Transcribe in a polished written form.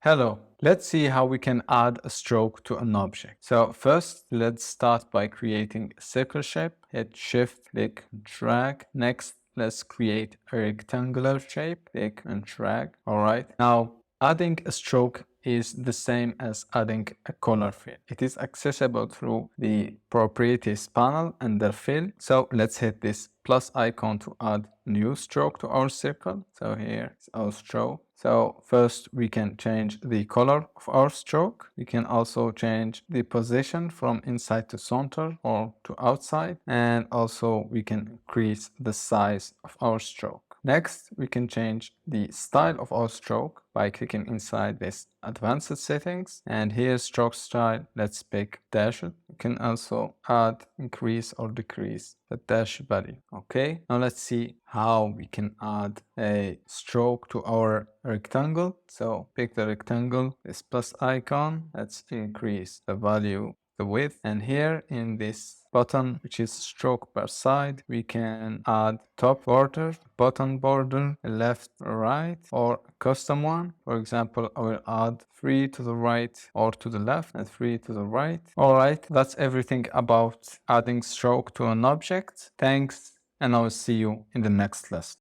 Hello, let's see how we can add a stroke to an object. So first, let's start by creating a circle shape. Hit Shift, click, drag. Next, let's create a rectangular shape. Click and drag. All right. Now, adding a stroke is the same as adding a color fill. It is accessible through the properties panel under fill. So let's hit this plus icon to add new stroke to our circle. So here is our stroke. So first we can change the color of our stroke. We can also change the position from inside to center or to outside. And also we can increase the size of our stroke. Next, we can change the style of our stroke by clicking inside this advanced settings. And here stroke style, let's pick dashed. You can also add, increase or decrease the dash value. Okay, now let's see how we can add a stroke to our rectangle. So pick the rectangle, this plus icon. Let's increase the value, the width, and here in this button, which is stroke per side, we can add top border, bottom border, left, right, or custom one. For example, I will add 3 to the right or to the left and 3 to the right. All right, that's everything about adding stroke to an object. Thanks, and I will see you in the next lesson.